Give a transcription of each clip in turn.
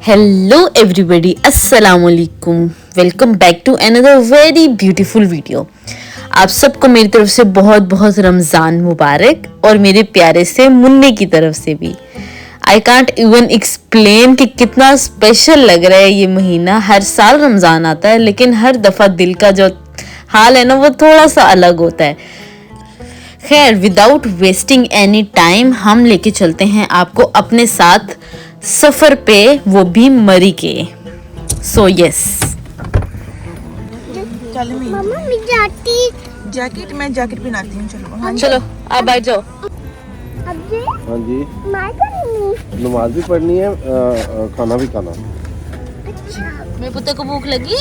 Hello everybody, अस्सलाम वालेकुम। Welcome back to another very beautiful video. आप सबको मेरी तरफ से बहुत बहुत रमज़ान मुबारक और मेरे प्यारे से मुन्ने की तरफ से भी। आई कांट इवन एक्सप्लेन कि कितना स्पेशल लग रहा है ये महीना। हर साल रमज़ान आता है लेकिन हर दफ़ा दिल का जो हाल है ना वो थोड़ा सा अलग होता है। खैर, विदाउट वेस्टिंग एनी टाइम हम लेके चलते हैं आपको अपने साथ सफर पे, वो भी मरी के। सो यस, मम्मा मैं जैकेट पहनाती हूँ। चलो हाँ चलो आप बैठ जाओ। हाँ जी, नमाज भी पढ़नी है, खाना भी खाना। मेरे पुत्र को भूख लगी।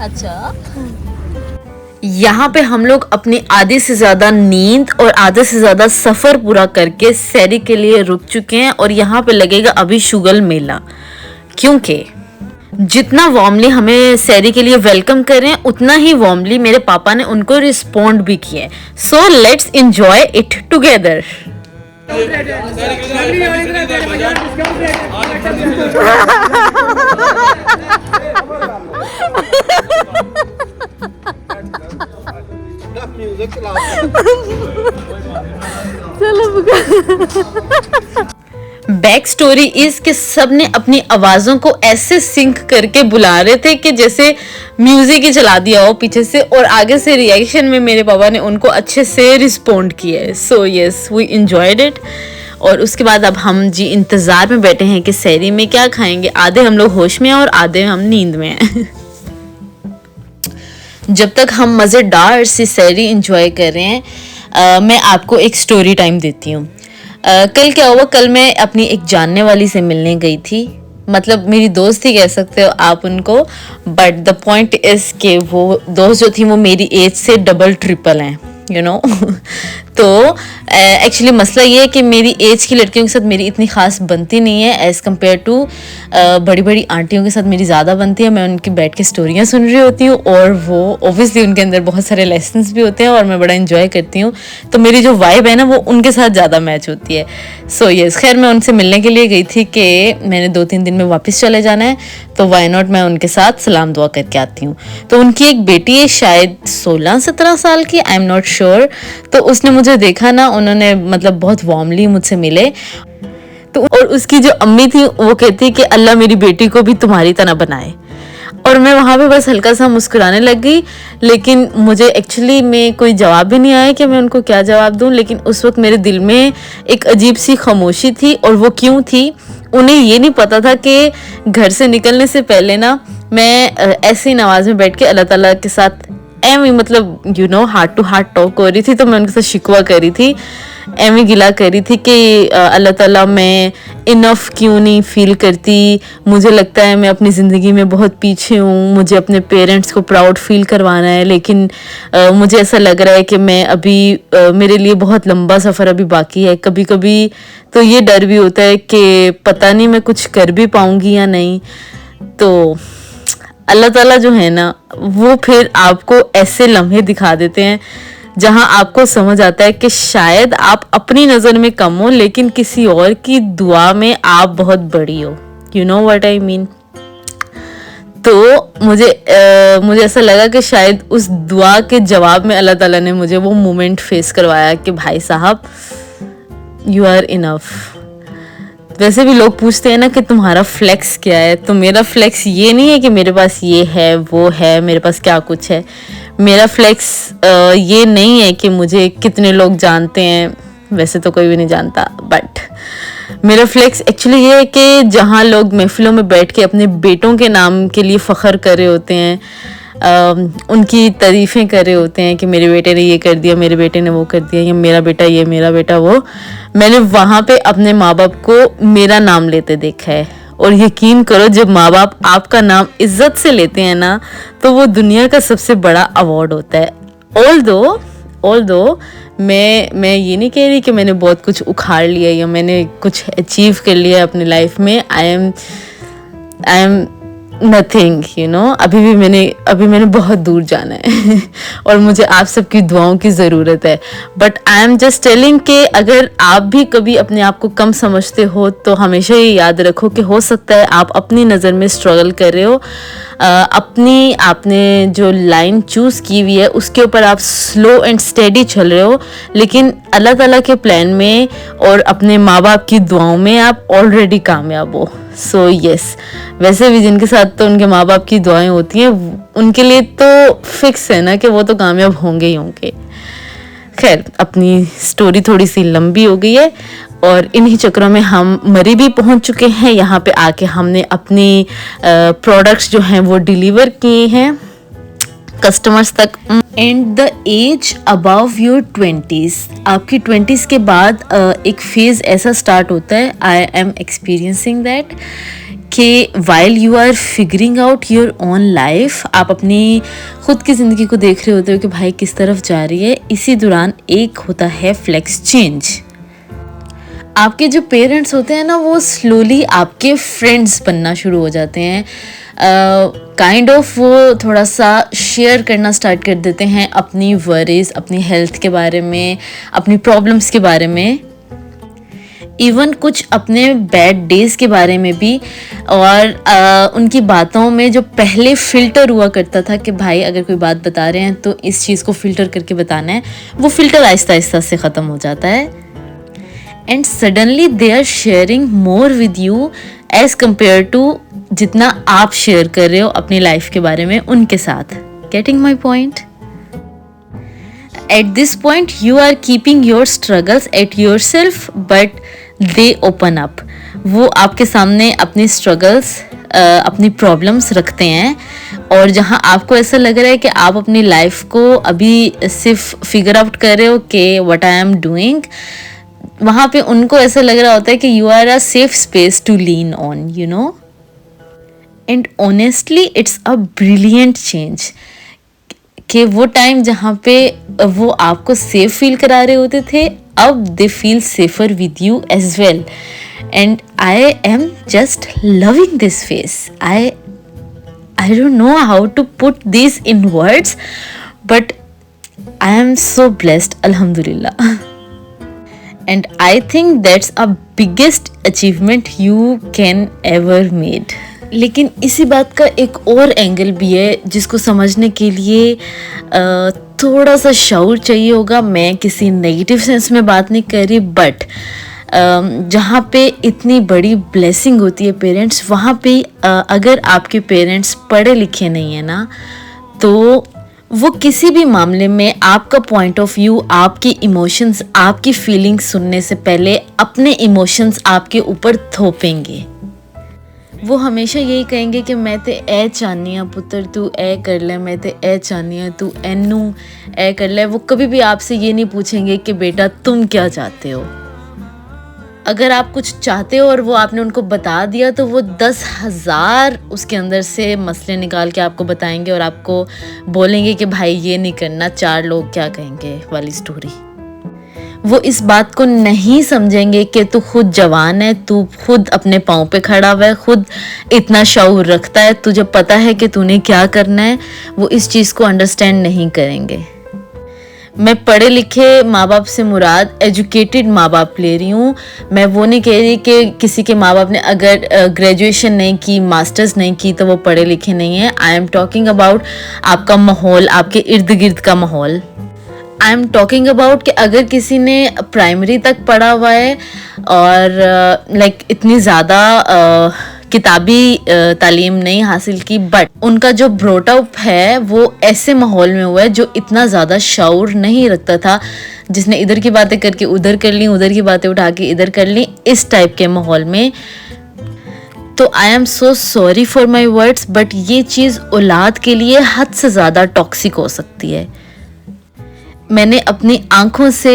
अच्छा, यहाँ पे हम लोग अपनी आधे से ज्यादा नींद और आधे से ज्यादा सफर पूरा करके सैरी के लिए रुक चुके हैं और यहाँ पे लगेगा अभी शुगल मेला। क्योंकि जितना वार्मली हमें सैरी के लिए वेलकम करें उतना ही वार्मली मेरे पापा ने उनको रिस्पॉन्ड भी किया है। So let's enjoy it together. Back story is कि सब ने अपनी आवाजों को ऐसे सिंक करके बुला रहे थे कि जैसे म्यूजिक ही चला दिया हो पीछे से, और आगे से रिएक्शन में मेरे पापा ने उनको अच्छे से रिस्पोंड किया है। So yes, we enjoyed it. और उसके बाद अब हम जी इंतजार में बैठे हैं कि सहरी में क्या खाएंगे। आधे हम लोग होश में हैं और आधे हम नींद में हैं। जब तक हम मज़ेदार सी सहरी एंजॉय कर रहे हैं, मैं आपको एक स्टोरी टाइम देती हूँ। कल क्या हुआ, कल मैं अपनी एक जानने वाली से मिलने गई थी। मतलब मेरी दोस्त ही कह सकते हो आप उनको, बट द पॉइंट इज के वो दोस्त जो थी वो मेरी एज से डबल ट्रिपल हैं, यू नो। तो एक्चुअली मसला ये है कि मेरी एज की लड़कियों के साथ मेरी इतनी खास बनती नहीं है एज़ कम्पेयर टू बड़ी बड़ी आंटियों के साथ मेरी ज़्यादा बनती है। मैं उनकी बैठ के स्टोरियाँ सुन रही होती हूँ और वो ओब्वियसली उनके अंदर बहुत सारे लेसन्स भी होते हैं और मैं बड़ा इंजॉय करती हूँ। तो मेरी जो वाइब है ना वो उनके साथ ज़्यादा मैच होती है। सो यस, खैर मैं उनसे मिलने के लिए गई थी कि मैंने 2-3 दिन में वापस चले जाना है, तो वाई नॉट मैं उनके साथ सलाम दुआ करके आती हूँ। तो उनकी एक बेटी है शायद 16-17 साल की, आई एम नॉट श्योर। तो उसने मुझे देखा ना, उन्होंने मतलब बहुत वार्मली मुझसे मिले। तो और उसकी जो अम्मी थी वो कहती कि अल्लाह मेरी बेटी को भी तुम्हारी तरह बनाए। और मैं वहाँ पे बस हल्का सा मुस्कुराने लग गई, लेकिन मुझे एक्चुअली में कोई जवाब भी नहीं आया कि मैं उनको क्या जवाब दूँ। लेकिन उस वक्त मेरे दिल में एक अजीब सी खामोशी थी। और वो क्यों थी, उन्हें ये नहीं पता था कि घर से निकलने से पहले ना मैं ऐसे ही नमाज में बैठ के अल्लाह ताला के साथ एम मतलब you know heart to heart talk हो रही थी। तो मैं उनके साथ शिकवा करी थी, एम गिला करी थी कि अल्लाह ताला मैं इनफ क्यों नहीं फील करती। मुझे लगता है मैं अपनी ज़िंदगी में बहुत पीछे हूँ, मुझे अपने पेरेंट्स को प्राउड फील करवाना है, लेकिन मुझे ऐसा लग रहा है कि मैं अभी मेरे लिए बहुत लंबा सफ़र अभी बाकी है। कभी कभी तो ये डर भी होता है कि पता नहीं मैं कुछ कर भी पाऊँगी या नहीं। तो अल्लाह ताला जो है ना वो फिर आपको ऐसे लम्हे दिखा देते हैं जहां आपको समझ आता है कि शायद आप अपनी नज़र में कम हो लेकिन किसी और की दुआ में आप बहुत बड़ी हो। You know what I mean. तो मुझे ऐसा लगा कि शायद उस दुआ के जवाब में अल्लाह ताला ने मुझे वो मोमेंट फेस करवाया कि भाई साहब यू आर इनफ। वैसे भी लोग पूछते हैं ना कि तुम्हारा फ्लेक्स क्या है, तो मेरा फ्लेक्स ये नहीं है कि मेरे पास ये है वो है, मेरे पास क्या कुछ है। मेरा फ्लेक्स ये नहीं है कि मुझे कितने लोग जानते हैं, वैसे तो कोई भी नहीं जानता, बट मेरा फ्लेक्स एक्चुअली ये है कि जहाँ लोग महफिलों में बैठ के अपने बेटों के नाम के लिए फ़ख्र कर रहे होते हैं, उनकी तारीफ़ें कर रहे होते हैं कि मेरे बेटे ने ये कर दिया, मेरे बेटे ने वो कर दिया, या मेरा बेटा ये, मेरा बेटा वो, मैंने वहाँ पे अपने माँ बाप को मेरा नाम लेते देखा है। और यकीन करो, जब माँ बाप आपका नाम इज्जत से लेते हैं ना तो वो दुनिया का सबसे बड़ा अवार्ड होता है। ऑल दो मैं ये नहीं कह रही कि मैंने बहुत कुछ उखाड़ लिया या मैंने कुछ अचीव कर लिया अपनी लाइफ में। I am nothing you know, अभी मैंने बहुत दूर जाना है और मुझे आप सबकी दुआओं की ज़रूरत है. But I am just telling कि अगर आप भी कभी अपने आप को कम समझते हो तो हमेशा ये याद रखो कि हो सकता है आप अपनी नज़र में स्ट्रगल कर रहे हो, आपने जो लाइन चूज़ की हुई है उसके ऊपर आप स्लो एंड स्टेडी चल रहे हो, लेकिन अल्लाह ताला के प्लान में और अपने माँ बाप की दुआओं में आप ऑलरेडी कामयाब हो. सो यस, वैसे भी जिनके साथ तो उनके माँ बाप की दुआएं होती हैं उनके लिए तो फिक्स है ना कि वो तो कामयाब होंगे ही होंगे. खैर, अपनी स्टोरी थोड़ी सी लंबी हो गई है और इन्हीं चक्रों में हम मरी भी पहुंच चुके हैं. यहाँ पे आके हमने अपनी प्रोडक्ट्स जो हैं वो डिलीवर किए हैं कस्टमर्स तक. And the age above your 20s, आपकी 20s के बाद एक फेज़ ऐसा स्टार्ट होता है, आई एम एक्सपीरियंसिंग दैट, कि while you are figuring out your own life, आप अपनी खुद की ज़िंदगी को देख रहे होते हो कि भाई किस तरफ जा रही है. इसी दौरान एक होता है फ्लेक्स चेंज. आपके जो पेरेंट्स होते हैं ना वो स्लोली आपके फ्रेंड्स बनना शुरू हो जाते हैं. काइंड ऑफ वो थोड़ा सा शेयर करना स्टार्ट कर देते हैं अपनी वरीज, अपनी हेल्थ के बारे में, अपनी प्रॉब्लम्स के बारे में, इवन कुछ अपने बैड डेज के बारे में भी. और उनकी बातों में जो पहले फ़िल्टर हुआ करता था कि भाई अगर कोई बात बता रहे हैं तो इस चीज़ को फ़िल्टर करके बताना है, वो फ़िल्टर आहिस्ता आहिस्ता से ख़त्म हो जाता है. And suddenly they are sharing more with you as compare to जितना आप शेयर कर रहे हो अपनी लाइफ के बारे में उनके साथ. Getting my point? At this point you are keeping your struggles at your self but they open up. वो आपके सामने अपनी स्ट्रगल्स, अपनी प्रॉब्लम्स रखते हैं, और जहाँ आपको ऐसा लग रहा है कि आप अपनी लाइफ को अभी सिर्फ फिगर आउट कर रहे हो कि व्हाट आई एम डूइंग, वहाँ पे उनको ऐसा लग रहा होता है कि you are a safe space to lean on, you know. And honestly it's a brilliant change कि वो टाइम जहाँ पे वो आपको सेफ फील करा रहे होते थे, अब they feel safer with you as well. And I am just loving this phase. I don't know how to put this in words, but I am so blessed, अल्हम्दुलिल्लाह. And I think that's a biggest achievement you can ever made. लेकिन इसी बात का एक और angle भी है जिसको समझने के लिए थोड़ा सा शऊर चाहिए होगा. मैं किसी नेगेटिव सेंस में बात नहीं कर रही, बट जहाँ पे इतनी बड़ी ब्लेसिंग होती है पेरेंट्स, वहाँ पे अगर आपके पेरेंट्स पढ़े लिखे नहीं है ना, तो वो किसी भी मामले में आपका पॉइंट ऑफ व्यू, आपकी इमोशंस, आपकी फीलिंग्स सुनने से पहले अपने इमोशंस आपके ऊपर थोपेंगे. वो हमेशा यही कहेंगे कि मैं ते ए चाहनी हाँ पुत्र तू ए कर ले, मैं ते ए चाहनी हाँ तू एनू ए कर ले. वो कभी भी आपसे ये नहीं पूछेंगे कि बेटा तुम क्या चाहते हो. अगर आप कुछ चाहते हो और वो आपने उनको बता दिया तो वो 10,000 उसके अंदर से मसले निकाल के आपको बताएंगे और आपको बोलेंगे कि भाई ये नहीं करना, 4 लोग क्या कहेंगे वाली स्टोरी. वो इस बात को नहीं समझेंगे कि तू खुद जवान है, तू खुद अपने पाँव पे खड़ा हुआ है, खुद इतना शऊर रखता है, तुझे पता है कि तूने क्या करना है. वो इस चीज़ को अंडरस्टैंड नहीं करेंगे. मैं पढ़े लिखे माँ बाप से मुराद एजुकेटेड माँ बाप ले रही हूँ. मैं वो नहीं कह रही कि किसी के माँ बाप ने अगर ग्रेजुएशन नहीं की, मास्टर्स नहीं की तो वो पढ़े लिखे नहीं है. आई एम टॉकिंग अबाउट आपका माहौल, आपके इर्द गिर्द का माहौल. आई एम टॉकिंग अबाउट कि अगर किसी ने प्राइमरी तक पढ़ा हुआ है और लाइक इतनी ज़्यादा किताबी तालीम नहीं हासिल की, बट उनका जो ब्रॉटअप है वो ऐसे माहौल में हुआ है जो इतना ज़्यादा शऊर नहीं रखता था, जिसने इधर की बातें करके उधर कर ली, उधर की बातें उठा के इधर कर ली, इस टाइप के माहौल में. तो आई am so sorry for my words, but ये चीज़ औलाद के लिए हद से ज़्यादा टॉक्सिक हो सकती है. मैंने अपनी आंखों से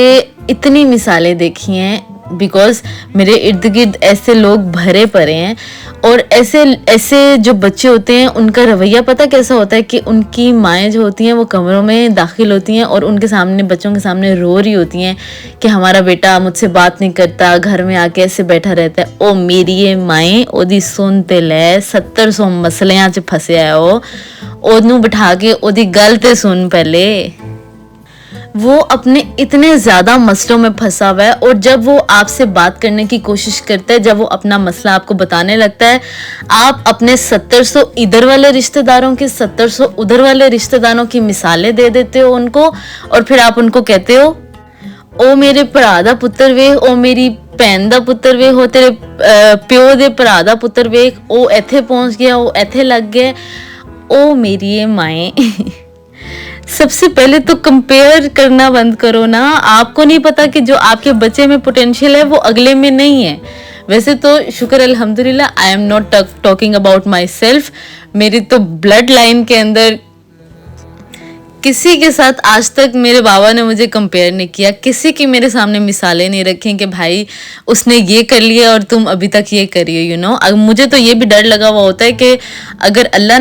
इतनी मिसालें देखी हैं, बिकॉज मेरे इर्द गिर्द ऐसे लोग भरे पड़े हैं और ऐसे ऐसे जो बच्चे होते हैं उनका रवैया पता कैसा होता है कि उनकी माएँ जो होती हैं वो कमरों में दाखिल होती हैं और उनके सामने, बच्चों के सामने रो रही होती हैं कि हमारा बेटा मुझसे बात नहीं करता, घर में आके ऐसे बैठा रहता है। ओ मेरी ये माएँ ओदी सुन ते लै, 70 मसलियां च फसिया है ओनू बिठा के ओदी गल ते सुन पहले। वो अपने इतने ज्यादा मसलों में फंसा हुआ है और जब वो आपसे बात करने की कोशिश करता है, जब वो अपना मसला आपको बताने लगता है, आप अपने 70 इधर वाले रिश्तेदारों के 70 उधर वाले रिश्तेदारों की मिसालें दे देते हो उनको और फिर आप उनको कहते हो ओ मेरे भरा दा पुत्तर वे, ओ मेरी भैन दा पुत्तर वे, हो तेरे प्यो दे भरा दा पुत्तर वे, ओ इत्थे पहुंच गया, ओ इत्थे लग गया। ओ मेरी ये माएँ सबसे पहले तो कंपेयर करना बंद करो ना। आपको नहीं पता कि जो आपके बच्चे में पोटेंशियल है वो अगले में नहीं है। वैसे तो शुक्र अल्हम्दुलिल्लाह I am not talking about my self, मेरी तो ब्लड लाइन के अंदर किसी के साथ आज तक मेरे बाबा ने मुझे कंपेयर नहीं किया, किसी की मेरे सामने मिसालें नहीं रखी कि भाई उसने ये कर लिया और तुम अभी तक ये करिए, यू नो। मुझे तो ये भी डर लगा हुआ होता है कि अगर अल्लाह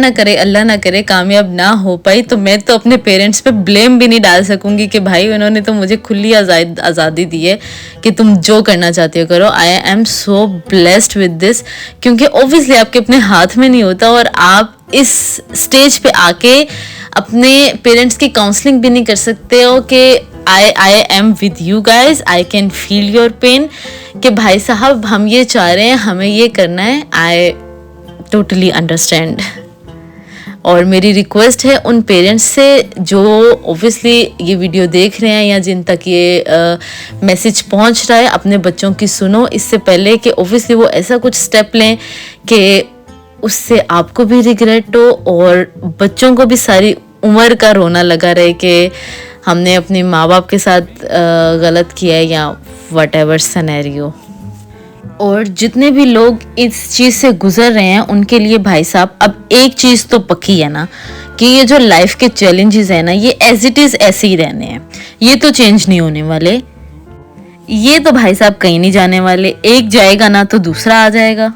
ना करे कामयाब ना हो पाई तो मैं तो अपने पेरेंट्स पे ब्लेम भी नहीं डाल सकूंगी कि भाई उन्होंने तो मुझे खुली आज़ादी दी है कि तुम जो करना चाहते हो करो। आई am so blessed with this, क्योंकि ऑब्वियसली आपके अपने हाथ में नहीं होता और आप इस स्टेज पे आके अपने पेरेंट्स की काउंसलिंग भी नहीं कर सकते हो कि I am with you guys, I can feel your pain, कि भाई साहब हम ये चाह रहे हैं, हमें ये करना है। I totally understand. और मेरी रिक्वेस्ट है उन पेरेंट्स से जो ऑब्वियसली ये वीडियो देख रहे हैं या जिन तक ये मैसेज पहुंच रहा है, अपने बच्चों की सुनो इससे पहले कि ऑब्वियसली वो ऐसा कुछ स्टेप लें कि उससे आपको भी रिग्रेट हो और बच्चों को भी सारी उम्र का रोना लगा रहे कि हमने अपने माँ बाप के साथ गलत किया है या व्हाटएवर सिनेरियो। और जितने भी लोग इस चीज़ से गुजर रहे हैं उनके लिए भाई साहब अब एक चीज़ तो पक्की है ना कि ये जो लाइफ के चैलेंजेस है ना, ये एज इट इज़ ऐसे ही रहने हैं, ये तो चेंज नहीं होने वाले, ये तो भाई साहब कहीं नहीं जाने वाले। एक जाएगा ना तो दूसरा आ जाएगा।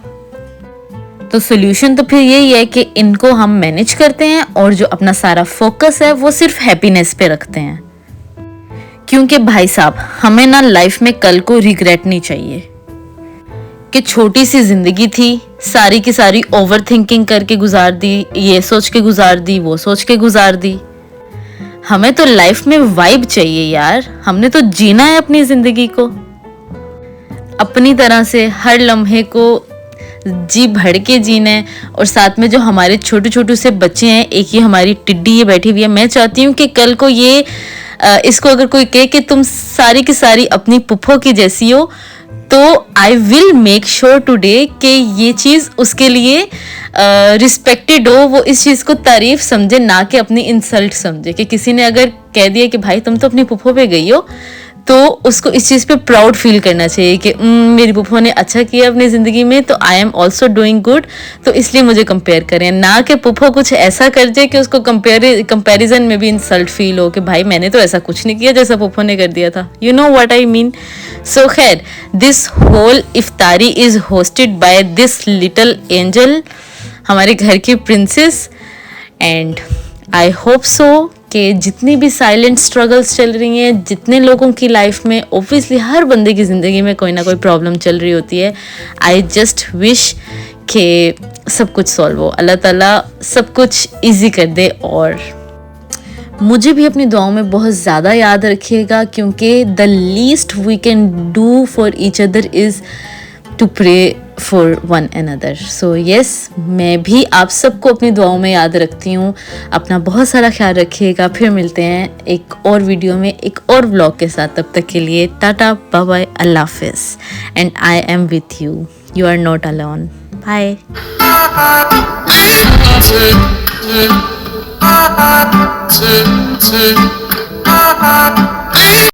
तो सोल्यूशन तो फिर यही है कि इनको हम मैनेज करते हैं और जो अपना सारा फोकस है वो सिर्फ हैप्पीनेस पे रखते हैं, क्योंकि भाई साहब हमें ना लाइफ में कल को रिग्रेट नहीं चाहिए कि छोटी सी जिंदगी थी, सारी की सारी ओवर थिंकिंग करके गुजार दी, ये सोच के गुजार दी, वो सोच के गुजार दी। हमें तो लाइफ में वाइब चाहिए यार, हमने तो जीना है अपनी जिंदगी को अपनी तरह से, हर लम्हे को जी भर के जीना है। और साथ में जो हमारे छोटे छोटे से बच्चे हैं, एक ये हमारी टिड्डी ये बैठी हुई है, मैं चाहती हूँ कि कल को ये इसको अगर कोई कहे कि तुम सारी की सारी अपनी पुप्पो की जैसी हो, तो I will make sure today कि ये चीज़ उसके लिए रिस्पेक्टेड हो, वो इस चीज़ को तारीफ समझे, ना कि अपनी इंसल्ट समझे। कि किसी ने अगर कह दिया कि भाई तुम तो अपनी पुप्पो पे गई हो, तो उसको इस चीज़ पे प्राउड फील करना चाहिए कि मेरी पुप्पो ने अच्छा किया अपनी ज़िंदगी में, तो I am also doing good, तो इसलिए मुझे कंपेयर करें। ना कि पुप्पो कुछ ऐसा कर जाए कि उसको कंपैरिजन में भी इंसल्ट फील हो कि भाई मैंने तो ऐसा कुछ नहीं किया जैसा पुप्पो ने कर दिया था। You know what I mean. So खैर, दिस होल इफ्तारी is hosted by this little angel, हमारे घर की princess, and I hope so कि जितनी भी साइलेंट स्ट्रगल्स चल रही हैं, जितने लोगों की लाइफ में, ऑब्वियसली हर बंदे की ज़िंदगी में कोई ना कोई प्रॉब्लम चल रही होती है, आई जस्ट विश कि सब कुछ सॉल्व हो, अल्लाह ताला सब कुछ इजी कर दे। और मुझे भी अपनी दुआओं में बहुत ज़्यादा याद रखिएगा, क्योंकि the least we can do for each other is to pray for one another. So yes, मैं भी आप सबको अपनी दुआओं में याद रखती हूँ। अपना बहुत सारा ख्याल रखिएगा। फिर मिलते हैं एक और वीडियो में एक और व्लॉग के साथ। तब तक के लिए टाटा बाय बाय, अल्लाह हाफिज़, and I am with you, you are not alone, bye.